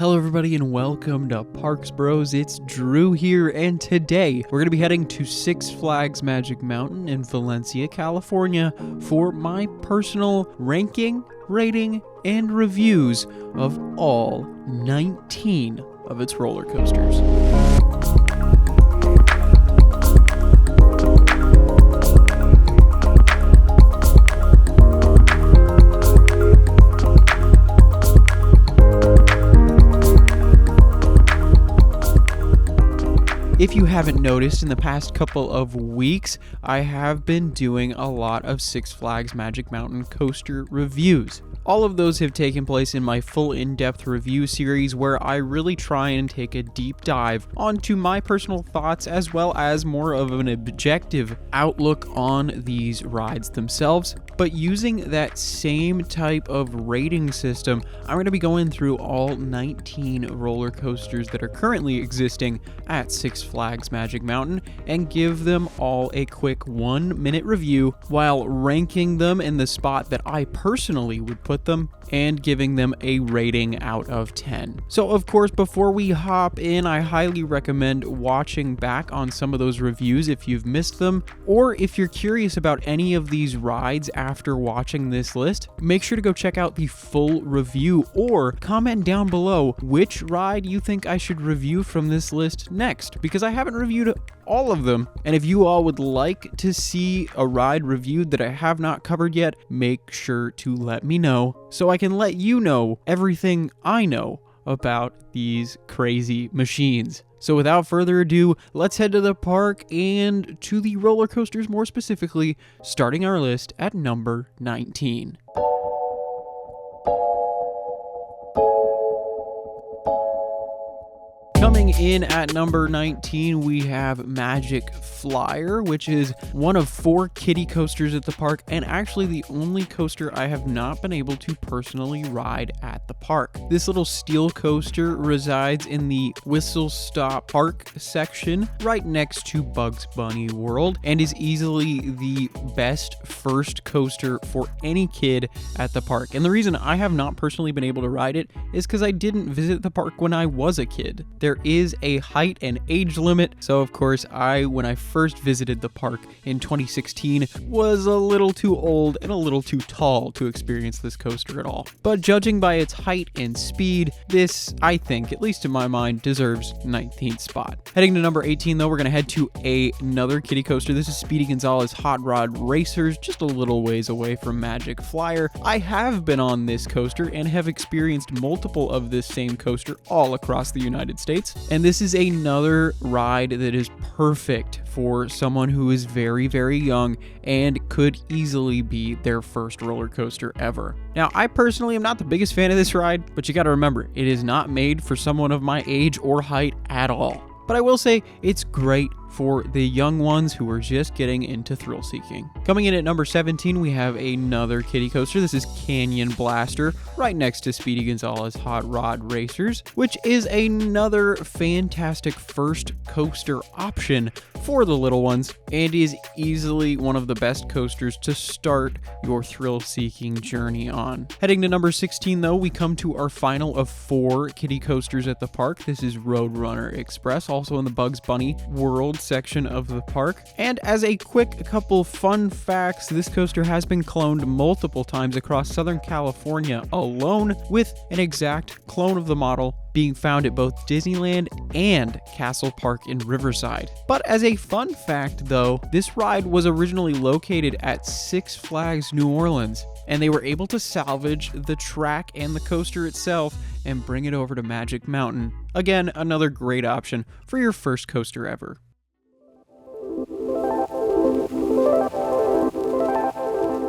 Hello everybody and welcome to Parks Bros. It's Drew here, and today we're going to be heading to Six Flags Magic Mountain in Valencia, California for my personal ranking, rating, and reviews of all 19 of its roller coasters. If you haven't noticed, in the past couple of weeks, I have been doing a lot of Six Flags Magic Mountain coaster reviews. All of those have taken place in my full in-depth review series where I really try and take a deep dive onto my personal thoughts as well as more of an objective outlook on these rides themselves. But using that same type of rating system, I'm going to be going through all 19 roller coasters that are currently existing at Six Flags Magic Mountain and give them all a quick 1-minute review while ranking them in the spot that I personally would put them and giving them a rating out of 10. So of course, before we hop in, I highly recommend watching back on some of those reviews if you've missed them, or if you're curious about any of these rides after watching this list, make sure to go check out the full review or comment down below which ride you think I should review from this list next, because I haven't reviewed all of them. And if you all would like to see a ride reviewed that I have not covered yet, make sure to let me know so I can let you know everything I know about these crazy machines. So without further ado, let's head to the park and to the roller coasters more specifically, starting our list at number 19. Coming in at number 19, we have Magic Flyer, which is one of 4 kiddie coasters at the park, and actually the only coaster I have not been able to personally ride at the park. This little steel coaster resides in the Whistle Stop Park section, right next to Bugs Bunny World, and is easily the best first coaster for any kid at the park. And the reason I have not personally been able to ride it is because I didn't visit the park when I was a kid. There is a height and age limit, so of course when I first visited the park in 2016, was a little too old and a little too tall to experience this coaster at all. But judging by its height and speed, this, I think, at least in my mind, deserves 19th spot. Heading to number 18 though, we're going to head to another kiddie coaster. This is Speedy Gonzales Hot Rod Racers, just a little ways away from Magic Flyer. I have been on this coaster and have experienced multiple of this same coaster all across the United States. And this is another ride that is perfect for someone who is very, very young and could easily be their first roller coaster ever. Now, I personally am not the biggest fan of this ride, but you gotta remember, it is not made for someone of my age or height at all. But I will say it's great for the young ones who are just getting into thrill seeking. Coming in at number 17, we have another kiddie coaster. This is Canyon Blaster, right next to Speedy Gonzales Hot Rod Racers, which is another fantastic first coaster option for the little ones and is easily one of the best coasters to start your thrill seeking journey on. Heading to number 16 though, we come to our final of 4 kiddie coasters at the park. This is Roadrunner Express, also in the Bugs Bunny World section of the park. And as a quick couple fun facts, this coaster has been cloned multiple times across Southern California alone, with an exact clone of the model being found at both Disneyland and Castle Park in Riverside. But as a fun fact though, this ride was originally located at Six Flags New Orleans, and they were able to salvage the track and the coaster itself and bring it over to Magic Mountain. Again, another great option for your first coaster ever.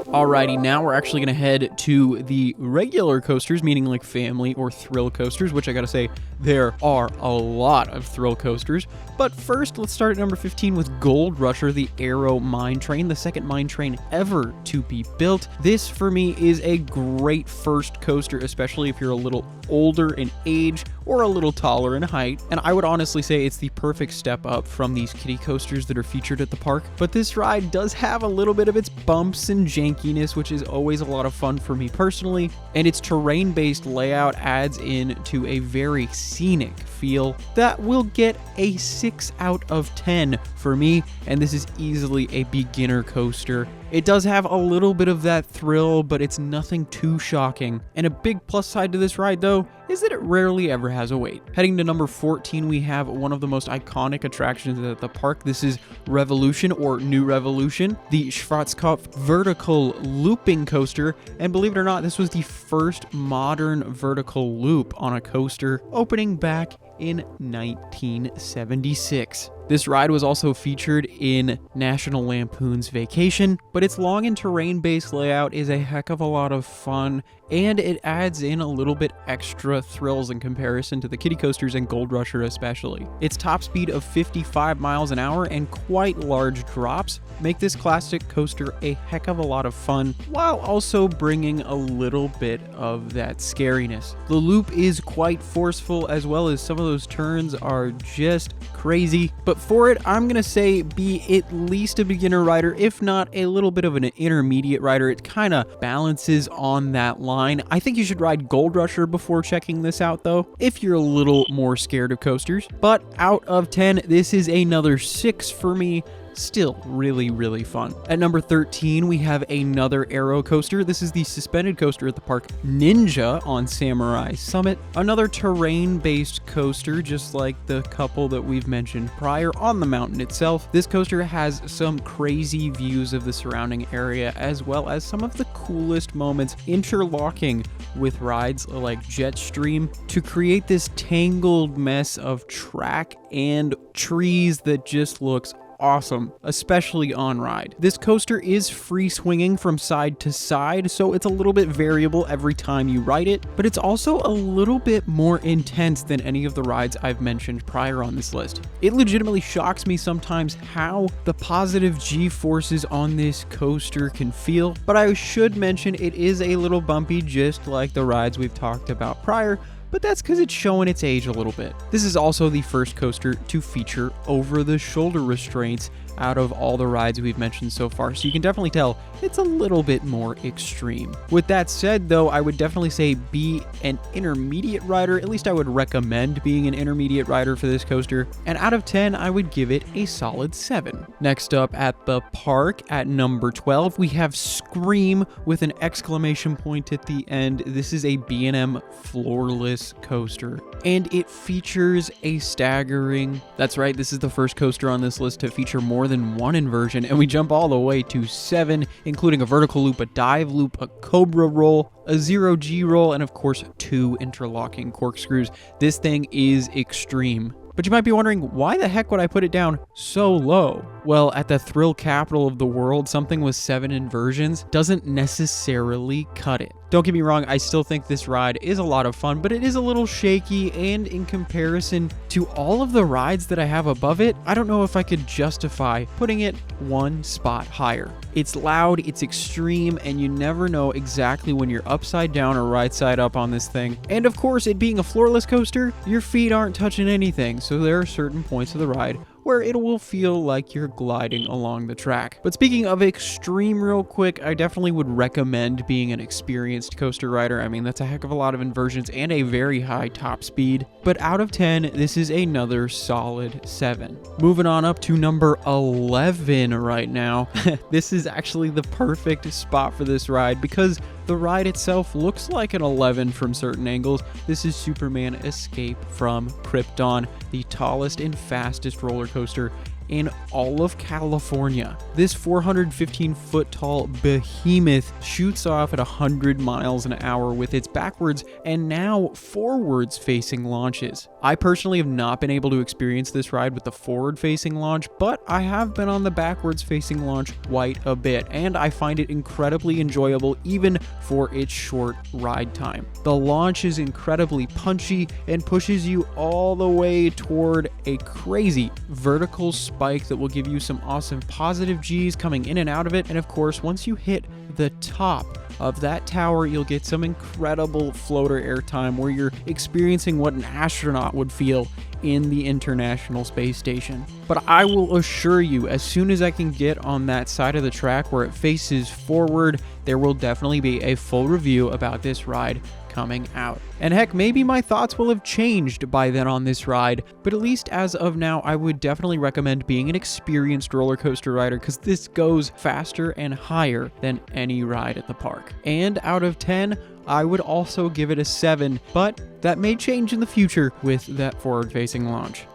Alrighty, now we're actually going to head to the regular coasters, meaning like family or thrill coasters, which I gotta say, there are a lot of thrill coasters. But first, let's start at number 15 with Gold Rusher, the Aero Mine Train, the second mine train ever to be built. This, for me, is a great first coaster, especially if you're a little older in age or a little taller in height, and I would honestly say it's the perfect step up from these kiddie coasters that are featured at the park. But this ride does have a little bit of its bumps and jankiness, which is always a lot of fun for me personally, and its terrain-based layout adds in to a very scenic feel that will get a 6 out of 10 for me, and this is easily a beginner coaster. It does have a little bit of that thrill, but it's nothing too shocking. And a big plus side to this ride, though, is that it rarely ever has a wait. Heading to number 14, we have one of the most iconic attractions at the park. This is Revolution, or New Revolution, the Schwarzkopf vertical looping coaster. And believe it or not, this was the first modern vertical loop on a coaster, opening back in 1976. This ride was also featured in National Lampoon's Vacation, but its long and terrain-based layout is a heck of a lot of fun, and it adds in a little bit extra thrills in comparison to the kiddie coasters and Gold Rusher especially. Its top speed of 55 miles an hour and quite large drops make this classic coaster a heck of a lot of fun, while also bringing a little bit of that scariness. The loop is quite forceful, as well as some of those turns are just crazy, but for it, I'm gonna say be at least a beginner rider, if not a little bit of an intermediate rider. It kind of balances on that line. I think you should ride Gold Rusher before checking this out, though, if you're a little more scared of coasters. But out of 10, this is another 6 for me. Still really, really fun. At number 13, we have another aero coaster. This is the suspended coaster at the park, Ninja on Samurai Summit. Another terrain-based coaster, just like the couple that we've mentioned prior on the mountain itself. This coaster has some crazy views of the surrounding area, as well as some of the coolest moments interlocking with rides like Jetstream to create this tangled mess of track and trees that just looks awesome, especially on ride. This coaster is free swinging from side to side, so it's a little bit variable every time you ride it, but it's also a little bit more intense than any of the rides I've mentioned prior on this list. It legitimately shocks me sometimes how the positive G-forces on this coaster can feel, but I should mention it is a little bumpy, just like the rides we've talked about prior, but that's because it's showing its age a little bit. This is also the first coaster to feature over-the-shoulder restraints out of all the rides we've mentioned so far, so you can definitely tell it's a little bit more extreme. With that said, though, I would definitely say be an intermediate rider. At least I would recommend being an intermediate rider for this coaster, and out of 10, I would give it a solid 7. Next up at the park, at number 12, we have Scream with an exclamation point at the end. This is a B&M floorless coaster, and it features a staggering, that's right, this is the first coaster on this list to feature more than one inversion, and we jump all the way to 7, including a vertical loop, a dive loop, a cobra roll, a 0G roll, and of course 2 interlocking corkscrews. This thing is extreme. But you might be wondering, why the heck would I put it down so low? Well, at the thrill capital of the world, something with 7 inversions doesn't necessarily cut it. Don't get me wrong, I still think this ride is a lot of fun, but it is a little shaky, and in comparison to all of the rides that I have above it, I don't know if I could justify putting it one spot higher. It's loud, it's extreme, and you never know exactly when you're upside down or right side up on this thing. And of course, it being a floorless coaster, your feet aren't touching anything, so there are certain points of the ride where it will feel like you're gliding along the track. But speaking of extreme real quick, I definitely would recommend being an experienced coaster rider. I mean, that's a heck of a lot of inversions and a very high top speed. But out of 10, this is another solid 7. Moving on up to number 11 right now. This is actually the perfect spot for this ride because the ride itself looks like an 11 from certain angles. This is Superman Escape from Krypton, the tallest and fastest roller coaster in all of California. This 415-foot tall behemoth shoots off at 100 miles an hour with its backwards and now forwards facing launches. I personally have not been able to experience this ride with the forward facing launch, but I have been on the backwards facing launch quite a bit, and I find it incredibly enjoyable even for its short ride time. The launch is incredibly punchy and pushes you all the way toward a crazy vertical spike that will give you some awesome positive G's coming in and out of it, and of course once you hit the top of that tower, you'll get some incredible floater airtime where you're experiencing what an astronaut would feel in the International Space Station. But I will assure you, as soon as I can get on that side of the track where it faces forward, there will definitely be a full review about this ride coming out. And heck, maybe my thoughts will have changed by then on this ride, but at least as of now, I would definitely recommend being an experienced roller coaster rider because this goes faster and higher than any ride at the park. And out of 10, I would also give it a 7, but that may change in the future with that forward-facing launch.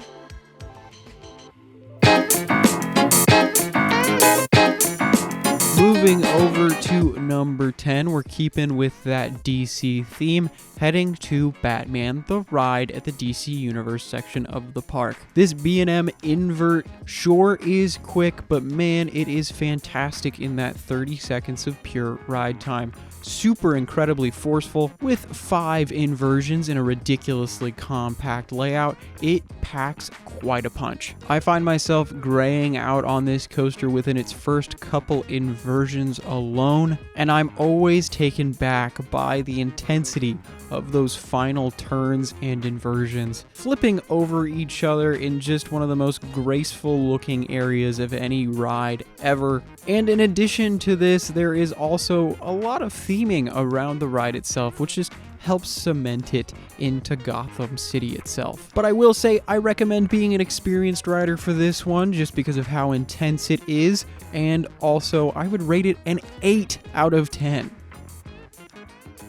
Moving over to number 10, we're keeping with that DC theme, heading to Batman the Ride at the DC Universe section of the park. This B&M invert sure is quick, but man, it is fantastic in that 30 seconds of pure ride time. Super incredibly forceful with 5 inversions in a ridiculously compact layout. It packs quite a punch. I find myself graying out on this coaster within its first couple inversions alone, and I'm always taken back by the intensity of those final turns and inversions, flipping over each other in just one of the most graceful looking areas of any ride ever. And in addition to this, there is also a lot of theming around the ride itself, which just helps cement it into Gotham City itself. But I will say I recommend being an experienced rider for this one just because of how intense it is, and also I would rate it an 8 out of 10.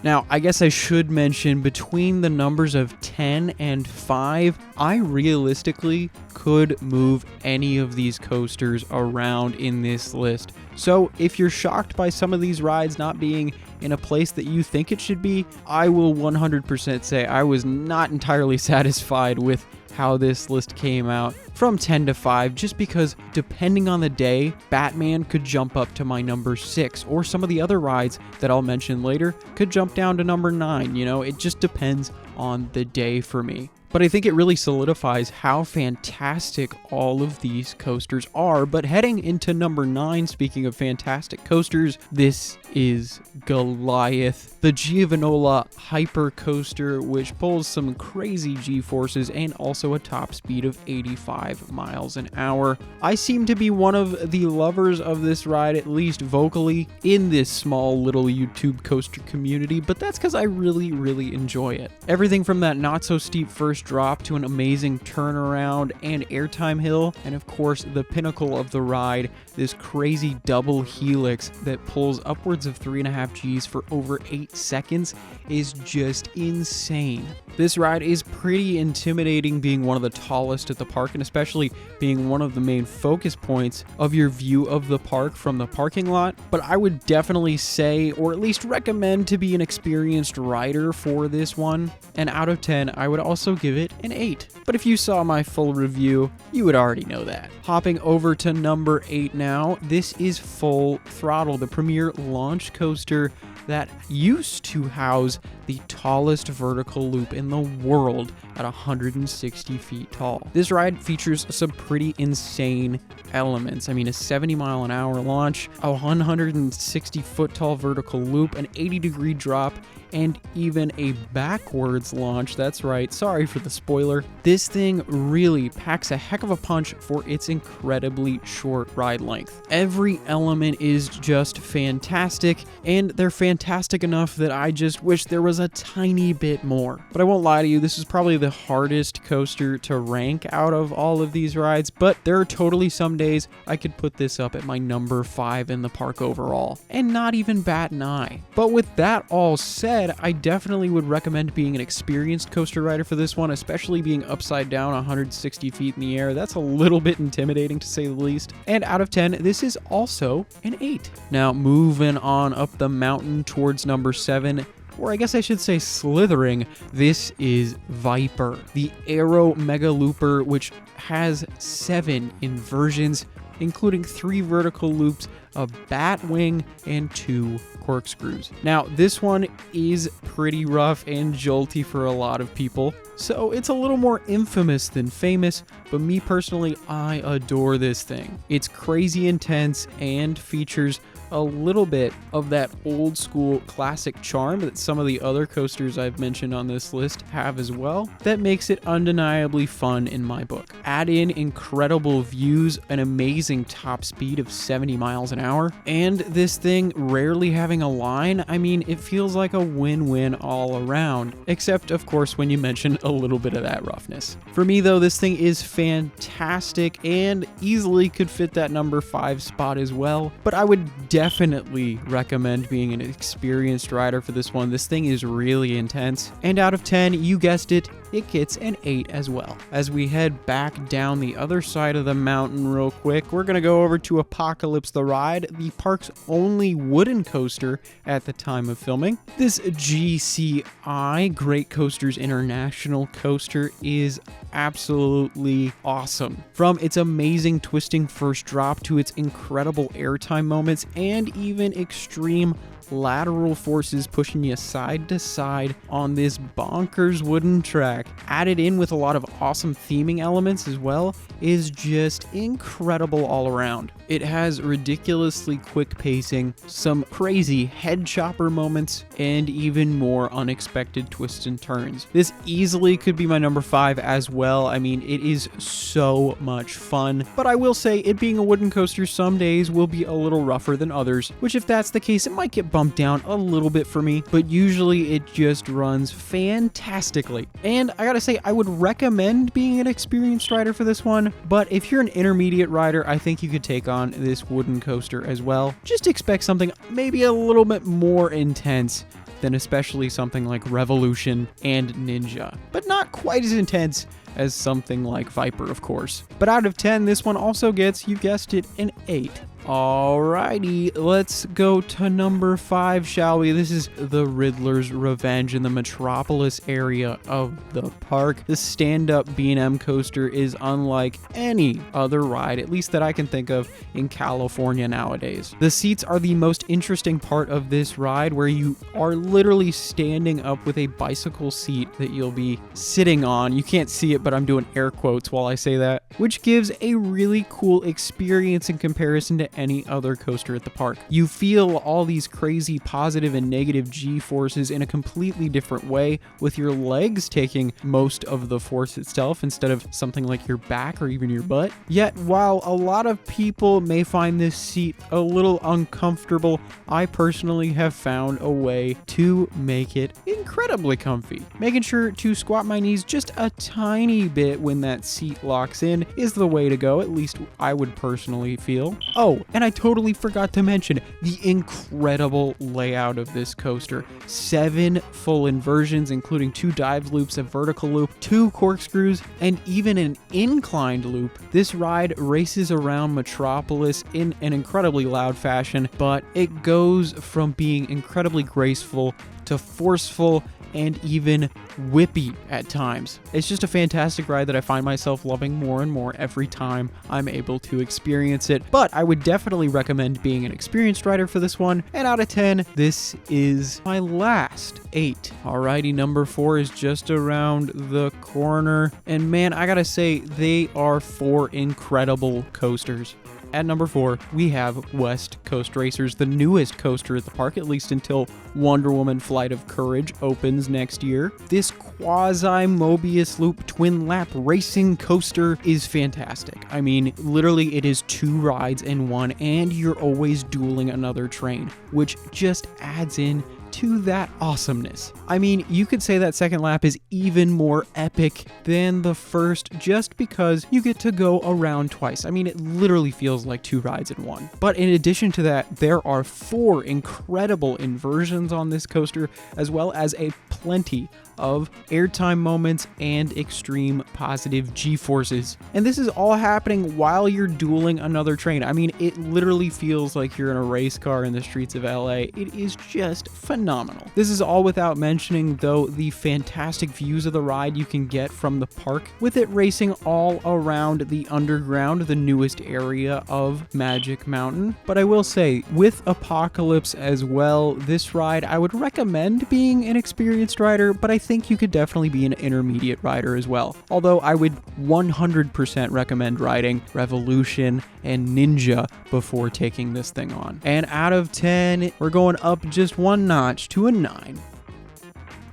Now, I guess I should mention between the numbers of 10 and 5, I realistically could move any of these coasters around in this list. So if you're shocked by some of these rides not being in a place that you think it should be, I will 100% say I was not entirely satisfied with how this list came out from 10 to 5, just because depending on the day, Batman could jump up to my number 6, or some of the other rides that I'll mention later could jump down to number 9. You know, it just depends on the day for me. But I think it really solidifies how fantastic all of these coasters are. But heading into number 9, speaking of fantastic coasters, this is Goliath, the Giovanola Hyper Coaster, which pulls some crazy G-forces and also a top speed of 85 miles an hour. I seem to be one of the lovers of this ride, at least vocally, in this small little YouTube coaster community, but that's because I really, really enjoy it. Everything from that not-so-steep first drop to an amazing turnaround and airtime hill, and of course the pinnacle of the ride, this crazy double helix that pulls upwards of 3.5 Gs for over 8 seconds, is just insane. This ride is pretty intimidating, being one of the tallest at the park, and especially being one of the main focus points of your view of the park from the parking lot. But I would definitely say, or at least recommend, to be an experienced rider for this one. And out of 10, I would also give it an 8. But if you saw my full review, you would already know that. Hopping over to number 8 now, this is Full Throttle, the premier launch coaster that used to house the tallest vertical loop in the world at 160 feet tall. This ride features some pretty insane elements. I mean, a 70 mile an hour launch, a 160 foot tall vertical loop, an 80-degree drop, and even a backwards launch. That's right, sorry for the spoiler. This thing really packs a heck of a punch for its incredibly short ride length. Every element is just fantastic, and they're fantastic enough that I just wish there was a tiny bit more. But I won't lie to you, this is probably the hardest coaster to rank out of all of these rides, but there are totally some days I could put this up at my number 5 in the park overall, and not even bat an eye. But with that all said, I definitely would recommend being an experienced coaster rider for this one, especially being upside down 160 feet in the air. That's a little bit intimidating, to say the least. And out of 10, this is also an 8. Now, moving on up the mountain towards number 7, or I guess I should say slithering, this is Viper, the Aero Mega Looper, which has 7 inversions, including 3 vertical loops, a bat wing, and 2 corkscrews. Now, this one is pretty rough and jolty for a lot of people, so it's a little more infamous than famous, but me personally, I adore this thing. It's crazy intense and features a little bit of that old school classic charm that some of the other coasters I've mentioned on this list have as well, that makes it undeniably fun in my book. Add in incredible views, an amazing top speed of 70 miles an hour, and this thing rarely having a line. I mean, it feels like a win-win all around, except of course when you mention a little bit of that roughness. For me though, this thing is fantastic and easily could fit that number 5 spot as well, but I would definitely recommend being an experienced rider for this one. This thing is really intense, and out of 10, you guessed it, it gets an 8 as well. As we head back down the other side of the mountain real quick, we're gonna go over to Apocalypse the Ride, the park's only wooden coaster at the time of filming. This GCI, Great Coasters International coaster, is absolutely awesome. From its amazing twisting first drop to its incredible airtime moments and even extreme lateral forces pushing you side to side on this bonkers wooden track, added in with a lot of awesome theming elements as well, is just incredible all around. It has ridiculously quick pacing, some crazy head chopper moments, and even more unexpected twists and turns. This easily could be my number 5 as well. I mean, it is so much fun, but I will say, it being a wooden coaster, some days will be a little rougher than others, which if that's the case, it might get bumped down a little bit for me, but usually it just runs fantastically. And I gotta say, I would recommend being an experienced rider for this one, but if you're an intermediate rider, I think you could take on this wooden coaster as well. Just expect something maybe a little bit more intense than especially something like Revolution and Ninja, but not quite as intense as something like Viper, of course. But out of 10, this one also gets, you guessed it, an 8. Alrighty, let's go to number 5, shall we? This is the Riddler's Revenge in the Metropolis area of the park. This stand-up B&M coaster is unlike any other ride, at least that I can think of, in California nowadays. The seats are the most interesting part of this ride, where you are literally standing up with a bicycle seat that you'll be sitting on. You can't see it, but I'm doing air quotes while I say that, which gives a really cool experience in comparison to any other coaster at the park. You feel all these crazy positive and negative G-forces in a completely different way, with your legs taking most of the force itself instead of something like your back or even your butt. Yet, while a lot of people may find this seat a little uncomfortable, I personally have found a way to make it incredibly comfy. Making sure to squat my knees just a tiny bit when that seat locks in is the way to go, at least I would personally feel. Oh, and I totally forgot to mention the incredible layout of this coaster. 7 full inversions, including 2 dive loops, a vertical loop, 2 corkscrews, and even an inclined loop. This ride races around Metropolis in an incredibly loud fashion, but it goes from being incredibly graceful to forceful and even whippy at times. It's just a fantastic ride that I find myself loving more and more every time I'm able to experience it, but I would definitely recommend being an experienced rider for this one, and out of 10, this is my last 8. Alrighty, number 4 is just around the corner, and man, I gotta say, they are 4 incredible coasters. At number 4, we have West Coast Racers, the newest coaster at the park, at least until Wonder Woman Flight of Courage opens next year. This quasi-Mobius Loop twin lap racing coaster is fantastic. I mean, literally it is 2 rides in one, and you're always dueling another train, which just adds in to that awesomeness. I mean, you could say that second lap is even more epic than the first, just because you get to go around twice. I mean, it literally feels like 2 rides in one. But in addition to that, there are 4 incredible inversions on this coaster, as well as a plenty of airtime moments and extreme positive G-forces. And this is all happening while you're dueling another train. I mean, it literally feels like you're in a race car in the streets of LA. It is just phenomenal. This is all without mentioning, though, the fantastic views of the ride you can get from the park, with it racing all around the underground, the newest area of Magic Mountain. But I will say, with Apocalypse as well, this ride I would recommend being an experienced rider, but I think you could definitely be an intermediate rider as well. Although I would 100% recommend riding Revolution and Ninja before taking this thing on. And out of 10, we're going up just one notch to a 9.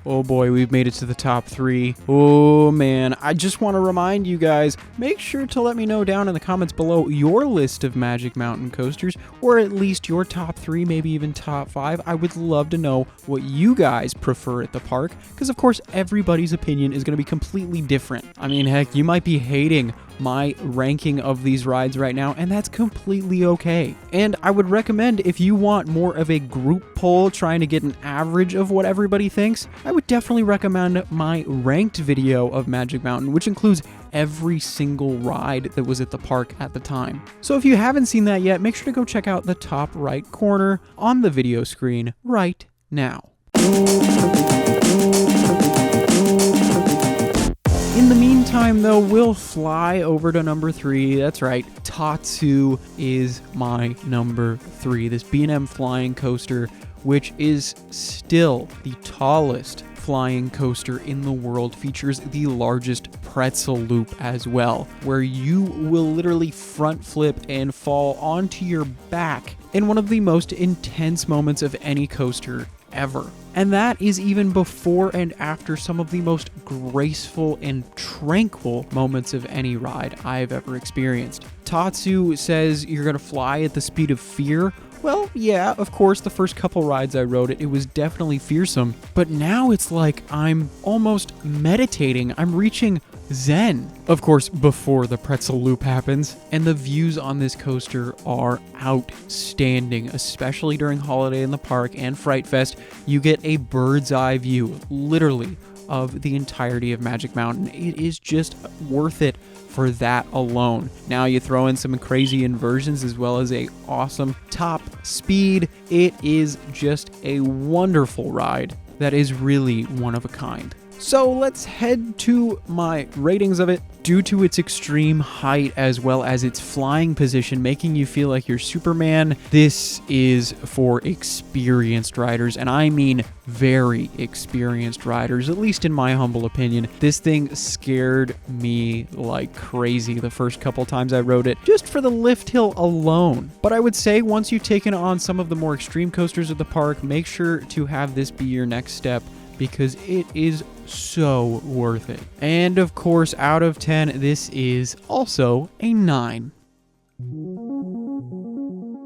Oh boy, we've made it to the top 3. Oh man, I just want to remind you guys, make sure to let me know down in the comments below your list of Magic Mountain coasters, or at least your top 3, maybe even top 5. I would love to know what you guys prefer at the park, because of course everybody's opinion is going to be completely different. I mean, heck, you might be hating my ranking of these rides right now, and that's completely okay. And I would recommend, if you want more of a group poll trying to get an average of what everybody thinks, I would definitely recommend my ranked video of Magic Mountain, which includes every single ride that was at the park at the time. So if you haven't seen that yet, make sure to go check out the top right corner on the video screen right now. In the meantime, though, we'll fly over to number 3. That's right, Tatsu is my number 3. This B&M flying coaster, which is still the tallest flying coaster in the world, features the largest pretzel loop as well, where you will literally front flip and fall onto your back in one of the most intense moments of any coaster ever. And that is even before and after some of the most graceful and tranquil moments of any ride I've ever experienced. Tatsu says you're going to fly at the speed of fear. Well, yeah, of course, the first couple rides I rode it was definitely fearsome, but now it's like I'm almost meditating. I'm reaching Zen. Of course, before the pretzel loop happens, and the views on this coaster are outstanding, especially during Holiday in the Park and Fright Fest. You get a bird's eye view, literally, of the entirety of Magic Mountain. It is just worth it for that alone. Now you throw in some crazy inversions as well as a awesome top speed. It is just a wonderful ride that is really one of a kind. So let's head to my ratings of it. Due to its extreme height as well as its flying position, making you feel like you're Superman, this is for experienced riders, and I mean very experienced riders, at least in my humble opinion. This thing scared me like crazy the first couple times I rode it, just for the lift hill alone. But I would say once you've taken on some of the more extreme coasters at the park, make sure to have this be your next step, because it is so worth it. And of course, out of 10, this is also a 9.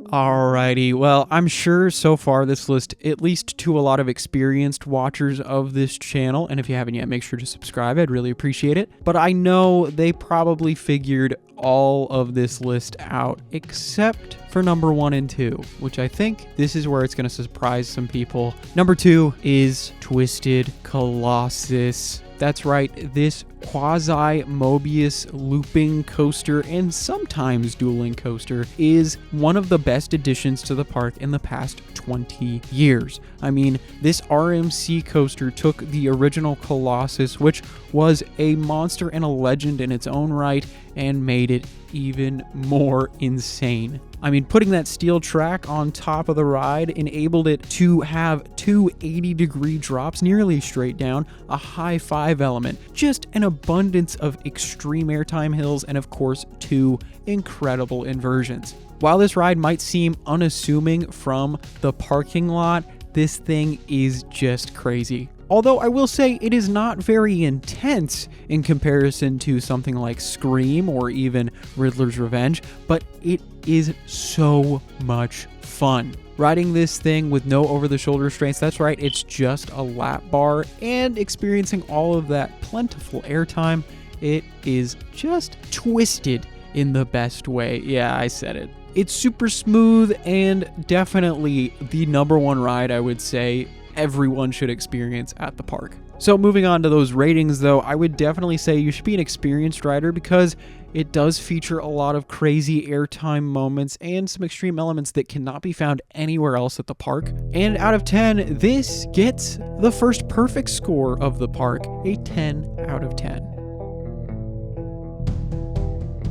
Alrighty, well, I'm sure so far this list, at least to a lot of experienced watchers of this channel, and if you haven't yet, make sure to subscribe, I'd really appreciate it. But I know they probably figured all of this list out, except for number 1 and 2, which I think this is where it's going to surprise some people. Number 2 is Twisted Colossus. That's right, this quasi-Mobius looping coaster and sometimes dueling coaster is one of the best additions to the park in the past 20 years. I mean, this RMC coaster took the original Colossus, which was a monster and a legend in its own right, and made it even more insane. I mean, putting that steel track on top of the ride enabled it to have two 80-degree drops nearly straight down, a high 5 element, just an abundance of extreme airtime hills, and of course 2 incredible inversions. While this ride might seem unassuming from the parking lot, this thing is just crazy. Although I will say it is not very intense in comparison to something like Scream or even Riddler's Revenge, but it is so much fun. Riding this thing with no over-the-shoulder restraints, that's right, it's just a lap bar, and experiencing all of that plentiful airtime, it is just twisted in the best way. Yeah, I said it. It's super smooth and definitely the #1 ride, I would say, everyone should experience at the park. So moving on to those ratings though, I would definitely say you should be an experienced rider because it does feature a lot of crazy airtime moments and some extreme elements that cannot be found anywhere else at the park. And out of 10, this gets the first perfect score of the park, a 10 out of 10.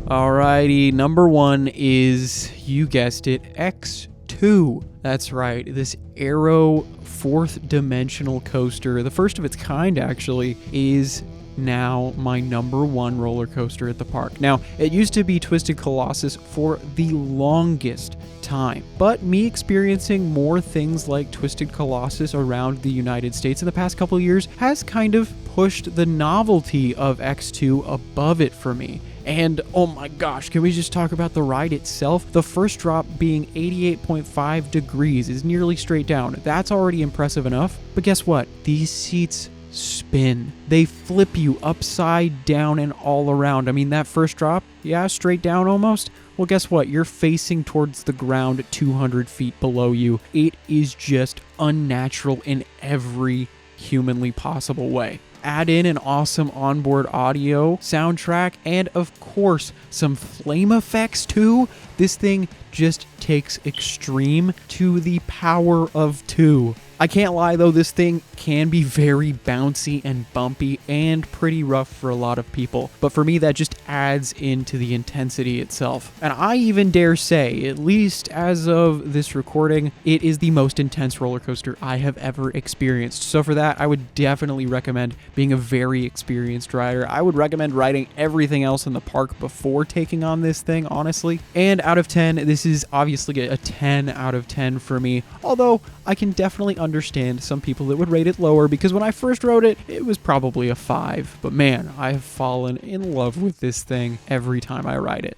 Alrighty, #1 is, you guessed it, X2 X2. That's right, this Aero 4th dimensional coaster, the first of its kind actually, is now my #1 roller coaster at the park. Now, it used to be Twisted Colossus for the longest time, but me experiencing more things like Twisted Colossus around the United States in the past couple of years has kind of pushed the novelty of X2 above it for me. And oh my gosh, can we just talk about the ride itself? The first drop being 88.5 degrees is nearly straight down. That's already impressive enough. But guess what? These seats spin. They flip you upside down and all around. I mean, that first drop, yeah, straight down almost. Well, guess what? You're facing towards the ground 200 feet below you. It is just unnatural in every humanly possible way. Add in an awesome onboard audio soundtrack and of course some flame effects too. This thing just takes extreme to the power of 2. I can't lie though, this thing can be very bouncy and bumpy and pretty rough for a lot of people. But for me, that just adds into the intensity itself. And I even dare say, at least as of this recording, it is the most intense roller coaster I have ever experienced. So for that, I would definitely recommend being a very experienced rider. I would recommend riding everything else in the park before taking on this thing, honestly. And out of 10, this is obviously a 10 out of 10 for me. Although I can definitely understand some people that would rate it lower, because when I first rode it, it was probably a 5. But man, I have fallen in love with this thing every time I ride it.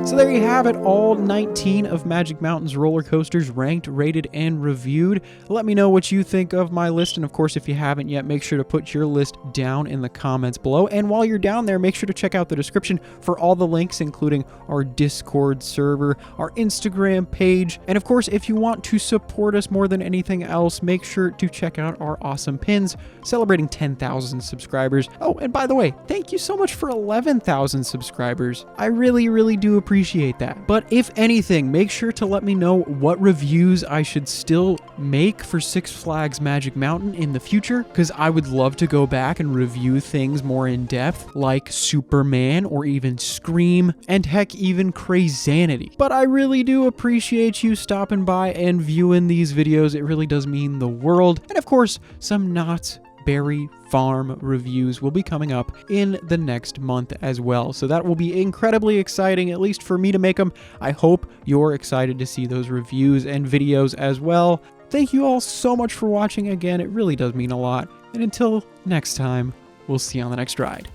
So there you have it, all 19 of Magic Mountain's roller coasters ranked, rated, and reviewed. Let me know what you think of my list, and of course, if you haven't yet, make sure to put your list down in the comments below. And while you're down there, make sure to check out the description for all the links, including our Discord server, our Instagram page, and of course, if you want to support us more than anything else, make sure to check out our awesome pins celebrating 10,000 subscribers. Oh, and by the way, thank you so much for 11,000 subscribers. I really do appreciate that. But if anything, make sure to let me know what reviews I should still make for Six Flags Magic Mountain in the future, because I would love to go back and review things more in depth, like Superman or even Scream, and heck, even Crazanity. But I really do appreciate you stopping by and viewing these videos. It really does mean the world. And of course, some Knott's Berry Farm reviews will be coming up in the next month as well. So that will be incredibly exciting, at least for me to make them. I hope you're excited to see those reviews and videos as well. Thank you all so much for watching again. It really does mean a lot. And until next time, we'll see you on the next ride.